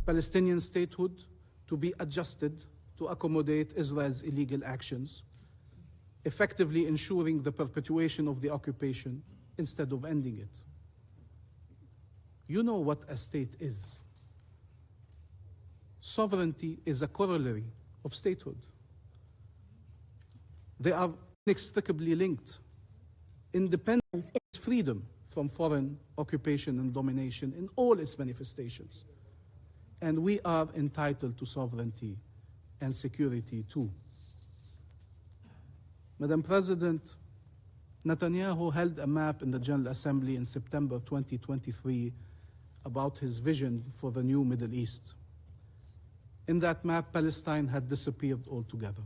Palestinian statehood to be adjusted to accommodate Israel's illegal actions, effectively ensuring the perpetuation of the occupation instead of ending it. You know what a state is. Sovereignty is a corollary of statehood. They are inextricably linked. Independence is freedom from foreign occupation and domination in all its manifestations. And we are entitled to sovereignty and security too. Madam President, Netanyahu held a map in the General Assembly in September 2023 about his vision for the new Middle East. In that map, Palestine had disappeared altogether.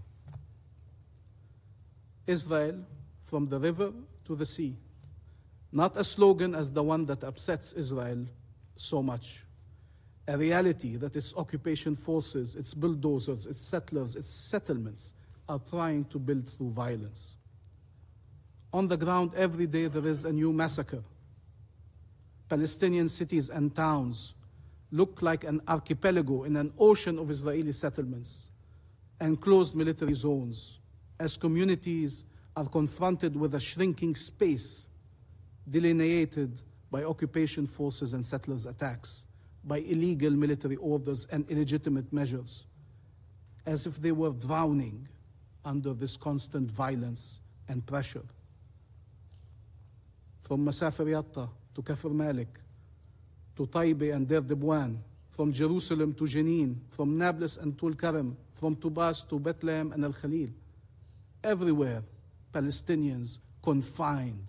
Israel, from the river to the sea, not a slogan as the one that upsets Israel so much, a reality that its occupation forces, its bulldozers, its settlers, its settlements are trying to build through violence. On the ground, every day there is a new massacre. Palestinian cities and towns look like an archipelago in an ocean of Israeli settlements, enclosed military zones, as communities are confronted with a shrinking space delineated by occupation forces and settlers' attacks, by illegal military orders and illegitimate measures, as if they were drowning under this constant violence and pressure. From Masafer Yatta to Kafr Malik, to Taibe and Der Debwan, from Jerusalem to Jenin, from Nablus and Tul Karam, from Tubas to Bethlehem and Al-Khalil. Everywhere, Palestinians confined,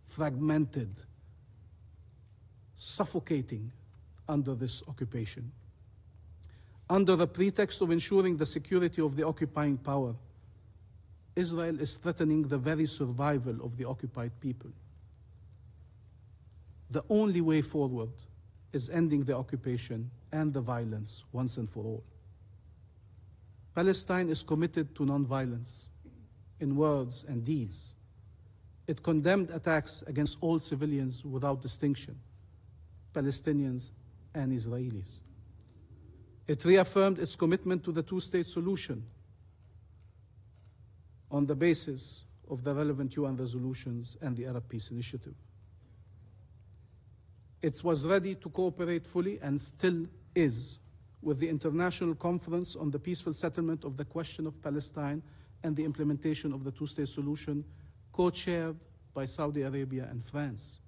fragmented, suffocating under this occupation. Under the pretext of ensuring the security of the occupying power, Israel is threatening the very survival of the occupied people. The only way forward is ending the occupation and the violence once and for all. Palestine is committed to nonviolence in words and deeds. It condemned attacks against all civilians without distinction, Palestinians and Israelis. It reaffirmed its commitment to the two-state solution on the basis of the relevant UN resolutions and the Arab Peace Initiative. It was ready to cooperate fully and still is with the International Conference on the Peaceful Settlement of the Question of Palestine and the implementation of the two-state solution, co-chaired by Saudi Arabia and France.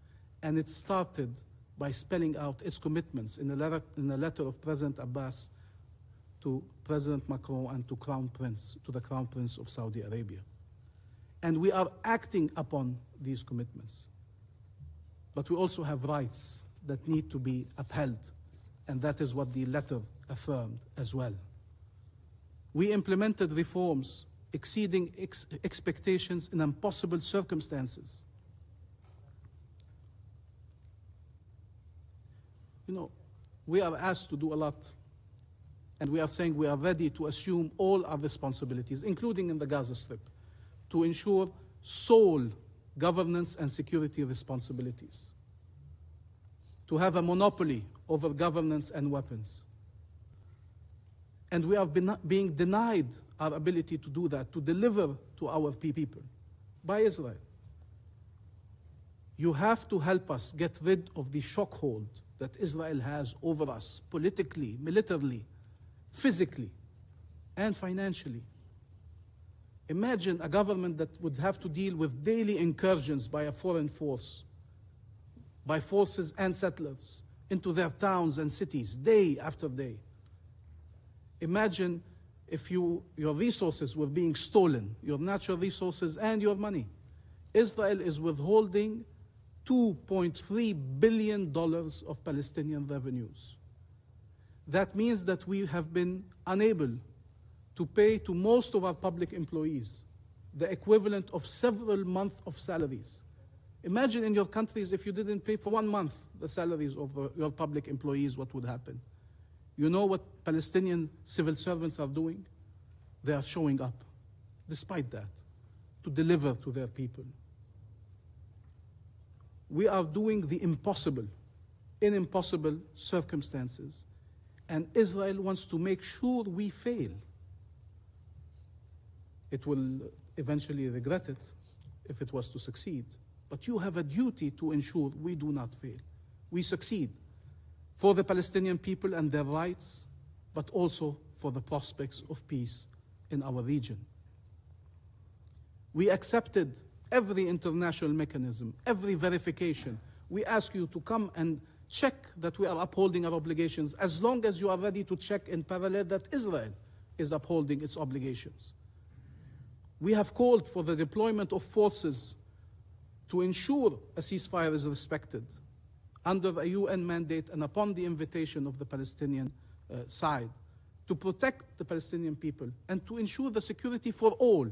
And it started by spelling out its commitments in a letter of President Abbas to President Macron and to the Crown Prince of Saudi Arabia. And we are acting upon these commitments. But we also have rights that need to be upheld, and that is what the letter affirmed as well. We implemented reforms exceeding expectations in impossible circumstances. You know, we are asked to do a lot, and we are saying we are ready to assume all our responsibilities, including in the Gaza Strip, to ensure sole governance and security responsibilities, to have a monopoly over governance and weapons. And we are being denied our ability to do that, to deliver to our people by Israel. You have to help us get rid of the shockhold that Israel has over us, politically, militarily, physically, and financially. Imagine a government that would have to deal with daily incursions by a foreign force, by forces and settlers, into their towns and cities, day after day. Imagine if your resources were being stolen, your natural resources and your money. Israel is withholding $2.3 billion of Palestinian revenues. That means that we have been unable to pay to most of our public employees the equivalent of several months of salaries. Imagine in your countries if you didn't pay for 1 month the salaries of your public employees, what would happen? You know what Palestinian civil servants are doing? They are showing up, despite that, to deliver to their people. We are doing the impossible in impossible circumstances, and Israel wants to make sure we fail. It will eventually regret it if it was to succeed, but you have a duty to ensure we do not fail. We succeed for the Palestinian people and their rights, but also for the prospects of peace in our region. We accepted every international mechanism, every verification. We ask you to come and check that we are upholding our obligations, as long as you are ready to check in parallel that Israel is upholding its obligations. We have called for the deployment of forces to ensure a ceasefire is respected under a UN mandate and upon the invitation of the Palestinian side, to protect the Palestinian people and to ensure the security for all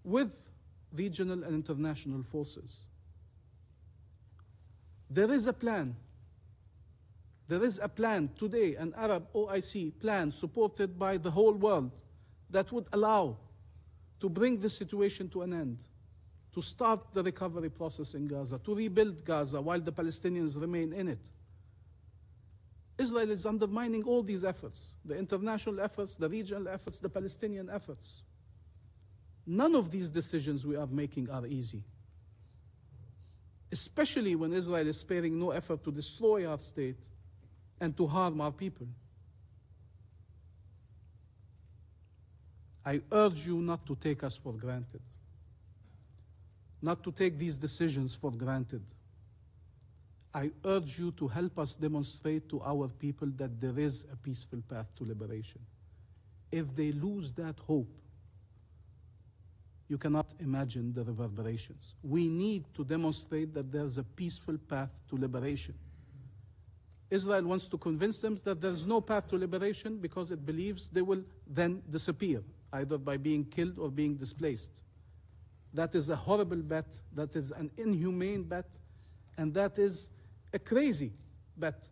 with regional and international forces. There is a plan. There is a plan today, an Arab OIC plan supported by the whole world, that would allow to bring this situation to an end, to start the recovery process in Gaza, to rebuild Gaza while the Palestinians remain in it. Israel is undermining all these efforts, the international efforts, the regional efforts, the Palestinian efforts. None of these decisions we are making are easy, especially when Israel is sparing no effort to destroy our state and to harm our people. I urge you not to take us for granted, not to take these decisions for granted. I urge you to help us demonstrate to our people that there is a peaceful path to liberation. If they lose that hope, you cannot imagine the reverberations. We need to demonstrate that there's a peaceful path to liberation. Israel wants to convince them that there's no path to liberation because it believes they will then disappear, either by being killed or being displaced. That is a horrible bet, that is an inhumane bet, and that is a crazy bet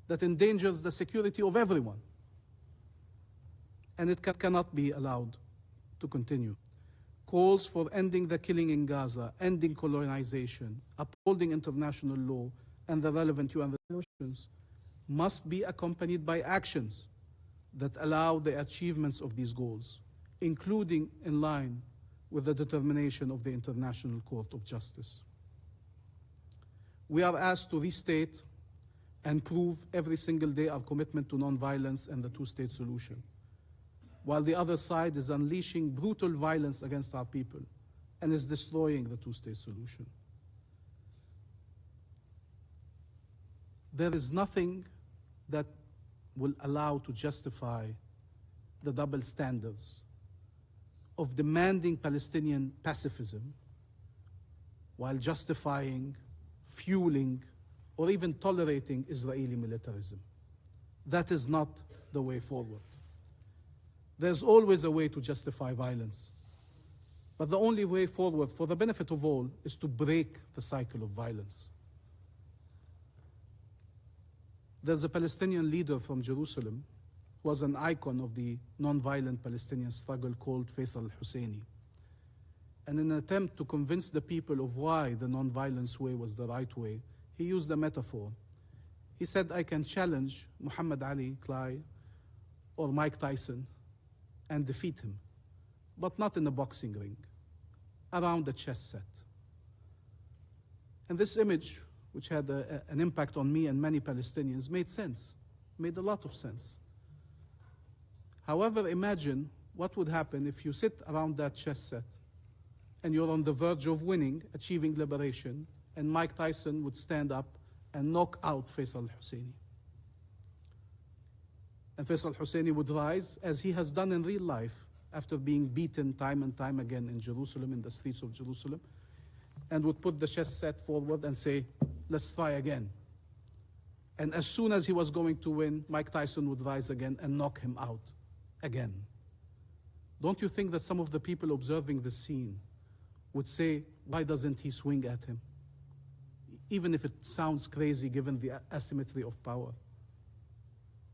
that endangers the security of everyone. And it cannot be allowed to continue. Calls for ending the killing in Gaza, ending colonization, upholding international law and the relevant UN resolutions must be accompanied by actions that allow the achievements of these goals, including in line with the determination of the International Court of Justice. We are asked to restate and prove every single day our commitment to nonviolence and the two-state solution, while the other side is unleashing brutal violence against our people and is destroying the two-state solution. There is nothing that will allow to justify the double standards of demanding Palestinian pacifism while justifying, fueling, or even tolerating Israeli militarism. That is not the way forward. There's always a way to justify violence, but the only way forward for the benefit of all is to break the cycle of violence. There's a Palestinian leader from Jerusalem who was an icon of the non-violent Palestinian struggle called Faisal al-Husseini. And in an attempt to convince the people of why the non-violence way was the right way, he used a metaphor. He said, I can challenge Muhammad Ali Clay or Mike Tyson and defeat him, but not in a boxing ring, around a chess set. And this image, which had an impact on me and many Palestinians, made sense, made a lot of sense. However, imagine what would happen if you sit around that chess set and you're on the verge of winning, achieving liberation, and Mike Tyson would stand up and knock out Faisal al-Husseini. And Faisal al-Husseini would rise, as he has done in real life, after being beaten time and time again in Jerusalem, in the streets of Jerusalem, and would put the chess set forward and say, let's try again. And as soon as he was going to win, Mike Tyson would rise again and knock him out again. Don't you think that some of the people observing the scene would say, why doesn't he swing at him? Even if it sounds crazy given the asymmetry of power.